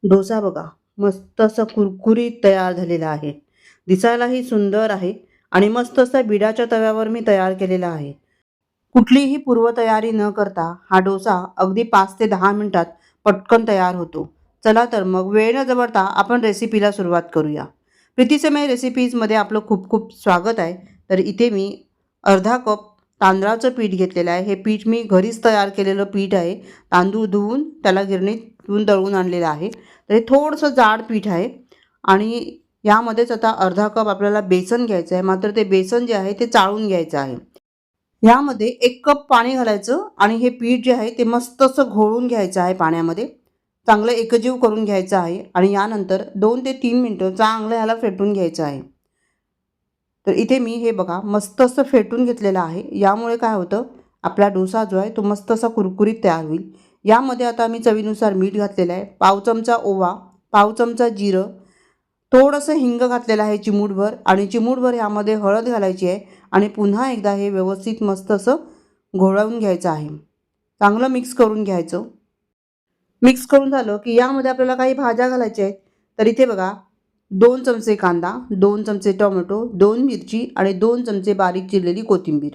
डोसा बघा मस्त असा कुरकुरीत तयार झालेला आहे. दिसायलाही सुंदर आहे आणि मस्त असा बिडाच्या तव्यावर मी तयार केलेला आहे. कुठलीही पूर्वतयारी न करता हा डोसा अगदी 5 ते 10 मिनिटात पटकन तयार होतो. चला तर मग वेळ न दवडता आपण रेसिपीला सुरुवात करूया. प्रीतीसमय रेसिपीजमध्ये आपलं खूप खूप स्वागत आहे. तर इथे मी अर्धा कप तांदळाचं पीठ घेतलेलं आहे. हे पीठ मी घरीच तयार केलेलं पीठ आहे. तांदूळ धुवून त्याला गिरणीतून दळून आणलेलं आहे. तर हे थोडंसं जाड पीठ आहे आणि यामध्येच आता अर्धा कप आपल्याला बेसन घ्यायचं आहे. मात्र ते बेसन जे आहे ते चाळून घ्यायचं आहे. यामध्ये 1 कप पाणी घालायचं आणि हे पीठ जे आहे ते मस्त असं घोळून घ्यायचं आहे पाण्यामध्ये. चांगलं एकजीव करून घ्यायचं आहे आणि यानंतर 2 ते 3 मिनटं चांगलं ह्याला फेटून घ्यायचं आहे. तर इथे मी हे बघा मस्त असं फेटून घेतलेलं आहे. यामुळे काय होतं, आपला डोसा जो आहे तो मस्त असा कुरकुरीत तयार होईल. यामध्ये आता मी चवीनुसार मीठ घातलेलं आहे, पाव चमचा ओवा, पाव चमचा जिरं, थोडंसं हिंग घातलेलं आहे चिमूटभर आणि चिमूटभर यामध्ये हळद घालायची आहे आणि पुन्हा एकदा हे व्यवस्थित मस्त असं घोळवून घ्यायचं आहे. चांगलं मिक्स करून घ्यायचं. मिक्स करून झालं की यामध्ये आपल्याला काही भाज्या घालायच्या आहेत. तर इथे बघा 2 चमचे कांदा, 2 चमचे टोमॅटो, 2 मिरची आणि 2 चमचे बारीक चिरलेली कोथिंबीर.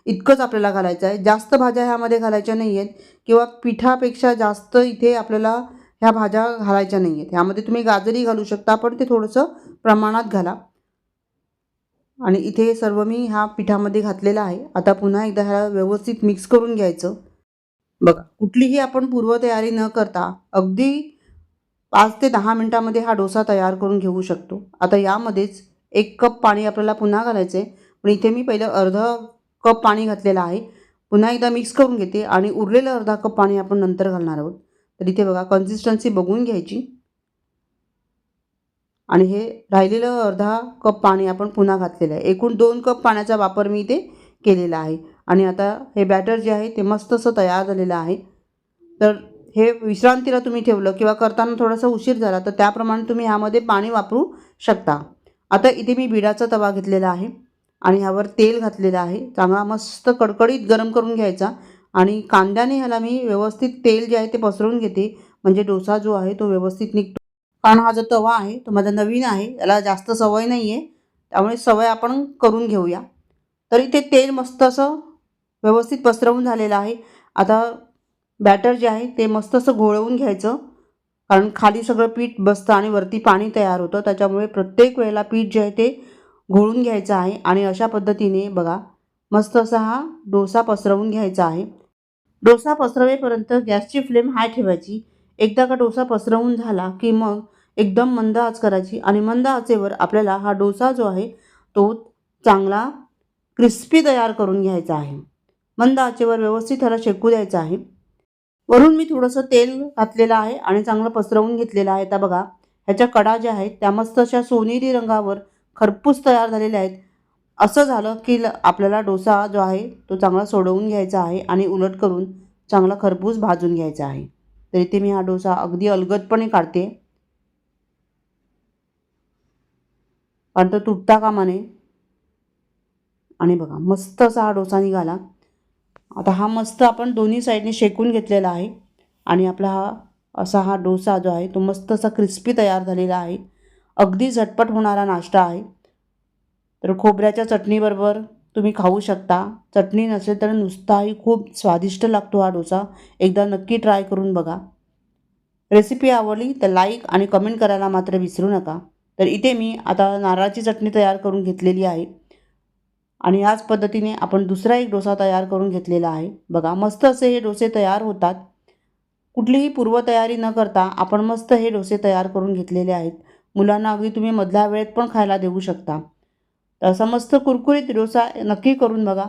इतकंच आपल्याला घालायचं आहे. जास्त भाज्या ह्यामध्ये घालायच्या नाही आहेत किंवा पिठापेक्षा जास्त इथे आपल्याला ह्या भाज्या घालायच्या नाही आहेत. ह्यामध्ये तुम्ही गाजरही घालू शकता, पण ते थोडंसं प्रमाणात घाला. आणि इथे सर्व मी ह्या पिठामध्ये घातलेलं आहे. आता पुन्हा एकदा ह्याला व्यवस्थित मिक्स करून घ्यायचं. बघा कुठलीही आपण पूर्वतयारी न करता अगदी 5 ते 10 मिनिटामध्ये हा डोसा तयार करून घेऊ शकतो. आता यामध्येच 1 कप पाणी आपल्याला पुन्हा घालायचं आहे. पण इथे मी पहिलं अर्धा कप पाणी घातलेलं आहे. पुन्हा एकदा मिक्स करून घेते आणि उरलेलं अर्धा कप पाणी आपण नंतर घालणार आहोत. तर इथे बघा कन्सिस्टन्सी बघून घ्यायची आणि हे राहिलेलं अर्धा कप पाणी आपण पुन्हा घातलेलं आहे. एकूण 2 कप पाण्याचा वापर मी इथे केलेला आहे. आणि आता हे बॅटर जे आहे ते मस्त असं तयार झालेलं आहे. तर हे विश्रांतीला तुम्ही ठेवलं किंवा करताना थोडासा उशीर झाला तर त्याप्रमाणे तुम्ही ह्यामध्ये पाणी वापरू शकता. आता इथे मी बिडाचा तवा घेतलेला आहे आणि ह्यावर तेल घातलेलं आहे. चांगला मस्त कडकडीत गरम करून घ्यायचा आणि कांद्याने ह्याला मी व्यवस्थित तेल जे आहे ते पसरवून घेते, म्हणजे डोसा जो आहे तो व्यवस्थित निघतो. कारण हा जो तवा आहे तो माझा नवीन आहे, याला जास्त सवय नाही आहे, त्यामुळे सवय आपण करून घेऊया. तरी ते तेल मस्त असं व्यवस्थित पसरवून झालेलं आहे. आता बॅटर जे आहे ते मस्त असं घोळवून घ्यायचं, कारण खाली सगळं पीठ बसतं आणि वरती पाणी तयार होतं. त्याच्यामुळे प्रत्येक वेळेला पीठ जे आहे ते घोळून घ्यायचं आहे आणि अशा पद्धतीने बघा मस्त असा हा डोसा पसरवून घ्यायचा आहे. डोसा पसरवेपर्यंत गॅसची फ्लेम हाय ठेवायची. एकदा का डोसा पसरवून झाला की मग एकदम मंद आच करायची आणि मंद आचेवर आपल्याला हा डोसा जो आहे तो चांगला क्रिस्पी तयार करून घ्यायचा आहे. मंद आचेवर व्यवस्थित ह्याला शेकू द्यायचा आहे. वरून मी थोडंसं तेल घातलेलं आहे आणि चांगलं पसरवून घेतलेलं आहे. आता बघा ह्याच्या कडा ज्या आहेत त्या मस्त अशा सोनेरी रंगावर खरपूस तयार झालेल्या आहेत. असं झालं की आपल्याला डोसा जो आहे तो चांगला सोडवून घ्यायचा आहे आणि उलट करून चांगला खरपूस भाजून घ्यायचा आहे. तर इथे मी हा डोसा अगदी अलगदपणे काढते, कारण तो तुटता कामा नये. आणि बघा मस्त असा हा डोसा निघाला. आता हा मस्त आपण दोन्ही साईडने शेकून घेतलेला आहे आणि आपला हा डोसा जो आहे तो मस्त असा क्रिस्पी तयार झालेला आहे. अगदी झटपट होणारा नाश्ता आहे. तर खोबऱ्याच्या चटणीबरोबर तुम्ही खाऊ शकता. चटणी नसेल तर नुसताही खूप स्वादिष्ट लागतो हा डोसा. एकदा नक्की ट्राय करून बघा. रेसिपी आवडली तर लाईक आणि कमेंट करायला मात्र विसरू नका. तर इथे मी आता नारळाची चटणी तयार करून घेतलेली आहे आणि याच पद्धतीने आपण दुसरा एक डोसा तयार करून घेतलेला आहे. बघा मस्त असे हे डोसे तयार होतात. कुठलीही पूर्वतयारी न करता आपण मस्त हे डोसे तयार करून घेतलेले आहेत. मुलांना अगदी तुम्ही मधल्या वेळेत पण खायला देऊ शकता. तर असा मस्त कुरकुरीत डोसा नक्की करून बघा.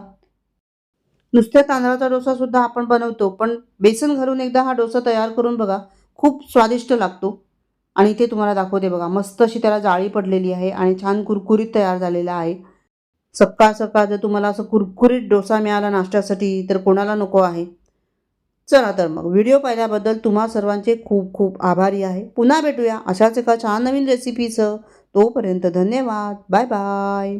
नुसत्या तांदळाचा डोसासुद्धा आपण बनवतो, पण बेसन घालून एकदा हा डोसा तयार करून बघा. खूप स्वादिष्ट लागतो. आणि इथे तुम्हाला दाखवते बघा मस्त अशी त्याला जाळी पडलेली आहे आणि छान कुरकुरीत तयार झालेला आहे. सकाळ सकाळ जर तुम्हाला असं कुरकुरीत डोसा मिळाला नाश्त्यासाठी तर कोणाला नको आहे. चला तर मग व्हिडिओ पाहिल्याबद्दल तुम्हा सर्वांचे खूप खूप आभारी आहे. पुन्हा भेटूया अशाच एका छान नवीन रेसिपीसह. तोपर्यंत धन्यवाद. Bye bye.